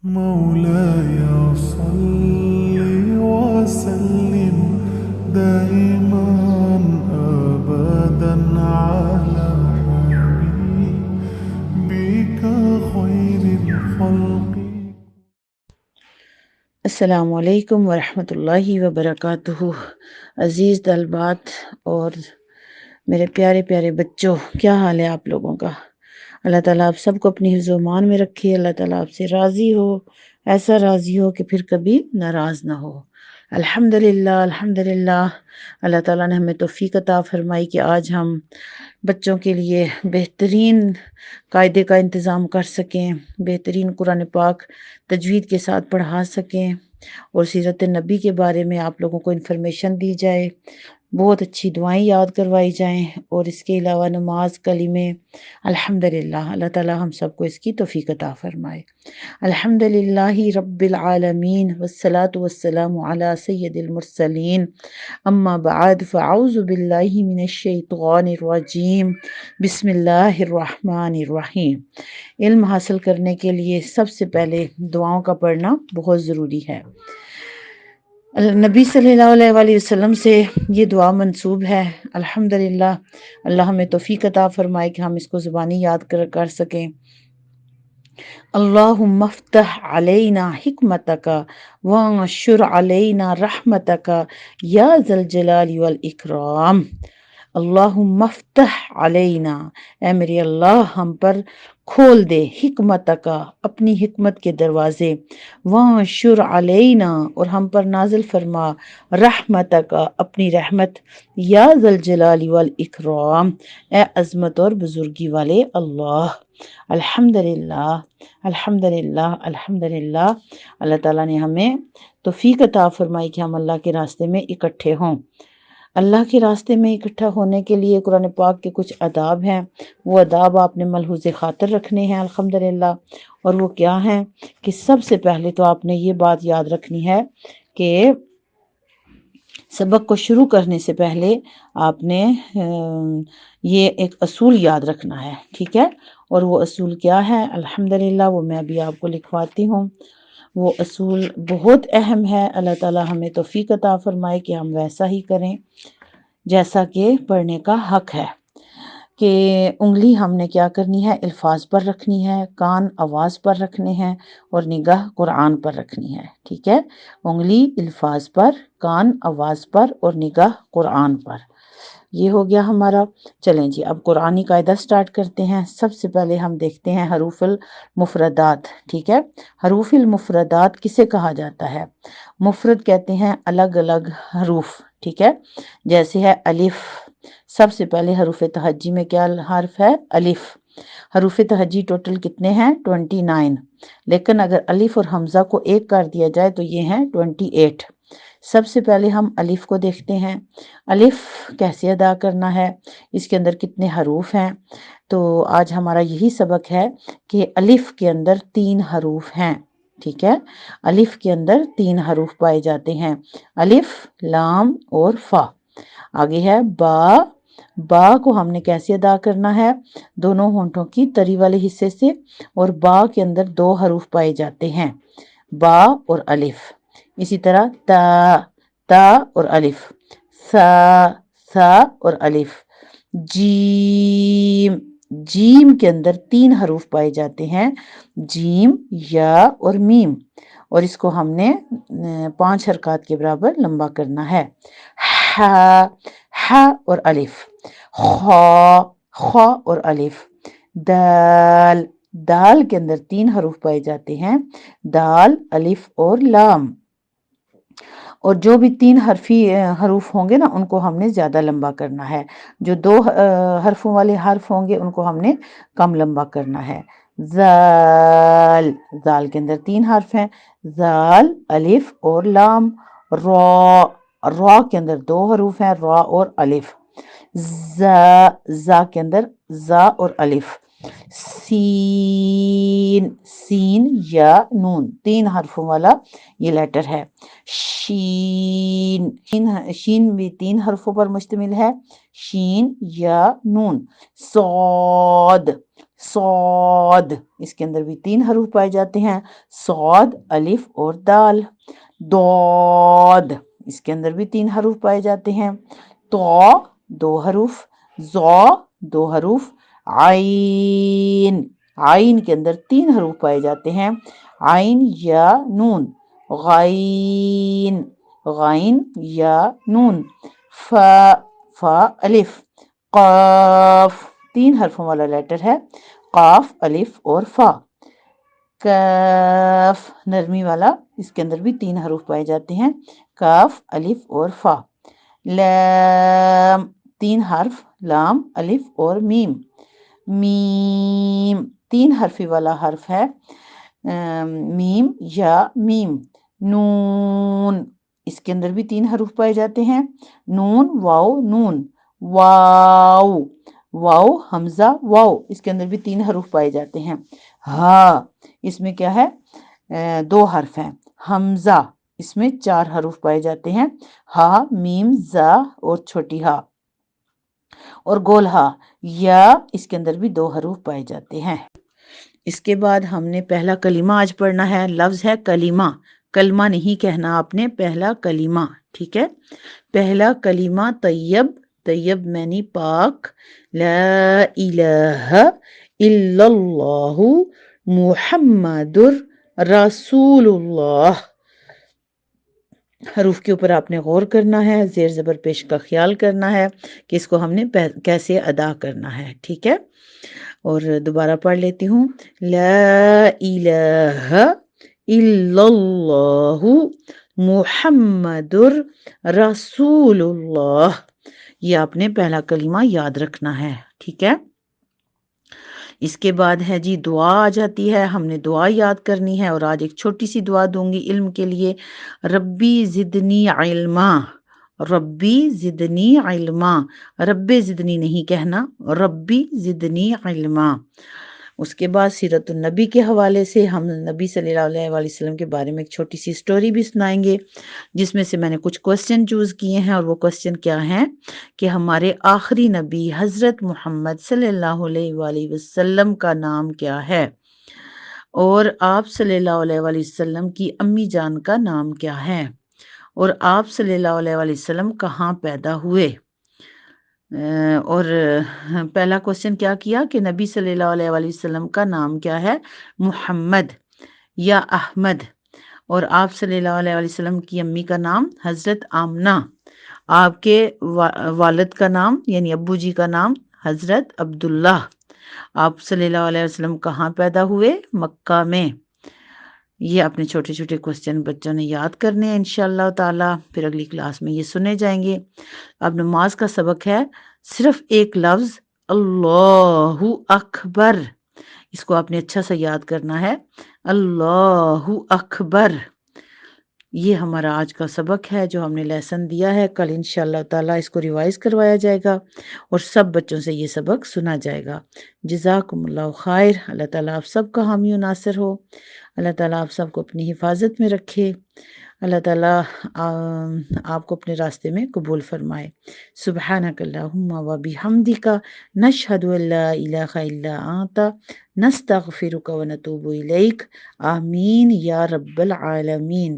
مولاي صل وسلم دائما أبدا على حبيبك خير الخلق. السلام علیکم ورحمۃ اللہ وبرکاتہ۔ عزیز طلبات اور میرے پیارے پیارے بچوں، کیا حال ہے آپ لوگوں کا؟ اللہ تعالیٰ آپ سب کو اپنی حفظ و امان میں رکھے۔ اللہ تعالیٰ آپ سے راضی ہو، ایسا راضی ہو کہ پھر کبھی ناراض نہ ہو۔ الحمدللہ الحمدللہ، اللہ تعالیٰ نے ہمیں توفیق عطا فرمائی کہ آج ہم بچوں کے لیے بہترین قاعدے کا انتظام کر سکیں، بہترین قرآن پاک تجوید کے ساتھ پڑھا سکیں اور سیرت نبی کے بارے میں آپ لوگوں کو انفارمیشن دی جائے، بہت اچھی دعائیں یاد کروائی جائیں، اور اس کے علاوہ نماز، کلمے۔ الحمدللہ، اللہ تعالیٰ ہم سب کو اس کی توفیق عطا فرمائے۔ الحمدللہ رب العالمین والصلاة والسلام علی سید المرسلین، اما بعد فاعوذ باللہ من الشیطان الرجیم، بسم اللہ الرحمن الرحیم۔ علم حاصل کرنے کے لیے سب سے پہلے دعاؤں کا پڑھنا بہت ضروری ہے۔ نبی صلی اللہ علیہ وآلہ وسلم سے یہ دعا منسوب ہے۔ الحمدللہ، اللہ ہمیں توفیق عطا فرمائے کہ ہم اس کو زبانی یاد کر سکیں۔ اللہم افتح علینا حکمتک وانشر علینا رحمتک یا ذا الجلال والاکرام۔ اللہم افتح علینا، اے میرے اللہ ہم پر کھول دے، حکمتک اپنی حکمت کے دروازے، وانشر علینا اور ہم پر نازل فرما، رحمتک اپنی رحمت، یا ذا الجلال والاکرام اے عظمت اور بزرگی والے اللہ۔ الحمدللہ الحمدللہ الحمدللہ، اللہ تعالیٰ نے ہمیں توفیق عطا فرمائی کہ ہم اللہ کے راستے میں اکٹھے ہوں۔ اللہ کے راستے میں اکٹھا ہونے کے لیے قرآن پاک کے کچھ آداب ہیں، وہ آداب آپ نے ملحوظ خاطر رکھنے ہیں الحمدللہ۔ اور وہ کیا ہیں کہ سب سے پہلے تو آپ نے یہ بات یاد رکھنی ہے کہ سبق کو شروع کرنے سے پہلے آپ نے یہ ایک اصول یاد رکھنا ہے، ٹھیک ہے؟ اور وہ اصول کیا ہے؟ الحمدللہ وہ میں بھی آپ کو لکھواتی ہوں۔ وہ اصول بہت اہم ہے، اللہ تعالیٰ ہمیں توفیق عطا فرمائے کہ ہم ویسا ہی کریں جیسا کہ پڑھنے کا حق ہے۔ کہ انگلی ہم نے کیا کرنی ہے؟ الفاظ پر رکھنی ہے، کان آواز پر رکھنے ہیں، اور نگاہ قرآن پر رکھنی ہے، ٹھیک ہے؟ انگلی الفاظ پر، کان آواز پر، اور نگاہ قرآن پر۔ یہ ہو گیا ہمارا۔ چلیں جی اب قرآنی قاعدہ سٹارٹ کرتے ہیں۔ سب سے پہلے ہم دیکھتے ہیں حروف المفردات، ٹھیک ہے؟ حروف المفردات کسے کہا جاتا ہے؟ مفرد کہتے ہیں الگ الگ حروف، ٹھیک ہے؟ جیسے ہے الف، سب سے پہلے حروف تہجی میں کیا حرف ہے؟ الف۔ حروف تہجی ٹوٹل کتنے ہیں؟ 29، لیکن اگر الف اور حمزہ کو ایک کر دیا جائے تو یہ ہیں 28۔ سب سے پہلے ہم الف کو دیکھتے ہیں۔ الف کیسے ادا کرنا ہے، اس کے اندر کتنے حروف ہیں؟ تو آج ہمارا یہی سبق ہے کہ الف کے اندر 3 حروف ہیں، ٹھیک ہے؟ الف کے اندر 3 حروف پائے جاتے ہیں، الف، لام اور فا۔ آگے ہے با۔ با کو ہم نے کیسے ادا کرنا ہے؟ دونوں ہونٹوں کی تری والے حصے سے، اور با کے اندر 2 حروف پائے جاتے ہیں، با اور الف۔ اسی طرح تا، تا اور الف، سا، سا اور الف۔ جیم، جیم کے اندر 3 حروف پائے جاتے ہیں، جیم، یا اور میم، اور اس کو ہم نے 5 حرکات کے برابر لمبا کرنا ہے۔ ح، ح اور الف۔ خا، خا اور الف۔ دال، دال کے اندر 3 حروف پائے جاتے ہیں، دال، الف اور لام، اور جو بھی 3 حرفی حروف ہوں گے نا ان کو ہم نے زیادہ لمبا کرنا ہے، جو 2 حرفوں والے حرف ہوں گے ان کو ہم نے کم لمبا کرنا ہے۔ زال، زال کے اندر 3 حرف ہیں، زال، الف اور لام۔ را، را کے اندر 2 حروف ہیں، را اور الف۔ زا، زا کے اندر زا اور الف۔ سین، سین یا نون، 3 حرفوں والا یہ لیٹر ہے۔ شین، شین بھی 3 حرفوں پر مشتمل ہے، شین یا نون۔ صاد، صاد، اس کے اندر بھی 3 حروف پائے جاتے ہیں، صاد، الف اور دال۔ ضاد، اس کے اندر بھی 3 حروف پائے جاتے ہیں، تو 2 حروف، ظا 2 حروف، عین، عین کے اندر 3 حروف پائے جاتے ہیں، عین یا نون، غین، غین یا نون، فا، فا الف، قاف 3 حرفوں والا لیٹر ہے، قاف، الف اور فا۔ کاف نرمی والا، اس کے اندر بھی 3 حروف پائے جاتے ہیں، کاف، الف اور فا۔ لام 3 حرف، لام، الف اور میم۔ میم 3 حرفی والا حرف ہے، میم یا میم۔ نون، اس کے اندر بھی 3 حروف پائے جاتے ہیں، نون، واو، نون۔ واو، واو، حمزہ، واو، اس کے اندر بھی 3 حروف پائے جاتے ہیں۔ ہاں، اس میں کیا ہے، 2 حرف ہیں، حمزہ، اس میں 4 حروف پائے جاتے ہیں، ہا، میم، زا اور چھوٹی ہا، اور گول ہا، یا، اس کے اندر بھی 2 حروف پائے جاتے ہیں۔ اس کے بعد ہم نے پہلا کلمہ آج پڑھنا ہے، لفظ ہے کلمہ، کلمہ نہیں کہنا آپ نے، پہلا کلمہ، ٹھیک ہے۔ پہلا کلمہ طیب، طیب معنی پاک، لا الہ الا اللہ محمد رسول اللہ۔ حروف کے اوپر آپ نے غور کرنا ہے، زیر زبر پیش کا خیال کرنا ہے کہ اس کو ہم نے کیسے ادا کرنا ہے، ٹھیک ہے۔ اور دوبارہ پڑھ لیتی ہوں، لا الہ الا اللہ محمد رسول اللہ۔ یہ آپ نے پہلا کلمہ یاد رکھنا ہے، ٹھیک ہے۔ اس کے بعد ہے جی دعا آ جاتی ہے، ہم نے دعا یاد کرنی ہے، اور آج ایک چھوٹی سی دعا دوں گی علم کے لیے، ربی زدنی علما، ربی زدنی علما، رب زدنی نہیں کہنا، ربی زدنی علما۔ اس کے بعد سیرت النبی کے حوالے سے ہم نبی صلی اللہ علیہ وآلہ وسلم کے بارے میں ایک چھوٹی سی سٹوری بھی سنائیں گے، جس میں سے میں نے کچھ کوسچن چوز کیے ہیں، اور وہ کوسچن کیا ہیں کہ ہمارے آخری نبی حضرت محمد صلی اللہ علیہ وآلہ وسلم کا نام کیا ہے، اور آپ صلی اللہ علیہ وآلہ وسلم کی امی جان کا نام کیا ہے، اور آپ صلی اللہ علیہ وآلہ وسلم کہاں پیدا ہوئے۔ اور پہلا کوسچن کیا کیا کہ نبی صلی اللہ علیہ وآلہ وسلم کا نام کیا ہے، محمد یا احمد، اور آپ صلی اللہ علیہ وآلہ وسلم کی امی کا نام حضرت آمنہ، آپ کے والد کا نام یعنی ابو جی کا نام حضرت عبداللہ۔ آپ صلی اللہ علیہ وسلم کہاں پیدا ہوئے، مکہ میں۔ یہ اپنے چھوٹے چھوٹے کوسچن بچوں نے یاد کرنے ہیں انشاءاللہ تعالی، پھر اگلی کلاس میں یہ سنے جائیں گے۔ اب نماز کا سبق ہے، صرف ایک لفظ اللہ اکبر، اس کو آپ نے اچھا سا یاد کرنا ہے، اللہ اکبر۔ یہ ہمارا آج کا سبق ہے جو ہم نے لیسن دیا ہے، کل انشاءاللہ تعالی اس کو ریوائز کروایا جائے گا اور سب بچوں سے یہ سبق سنا جائے گا۔ جزاکم اللہ خیر، اللہ تعالیٰ آپ سب کا حامی و ناصر ہو، اللہ تعالیٰ آپ سب کو اپنی حفاظت میں رکھے، اللہ تعالیٰ آپ کو اپنے راستے میں قبول فرمائے۔ سبحانک اللہم و بحمدک، نشہد ان لا الہ الا انت، نستغفرک و نتوب الیک، آمین یا رب العالمین۔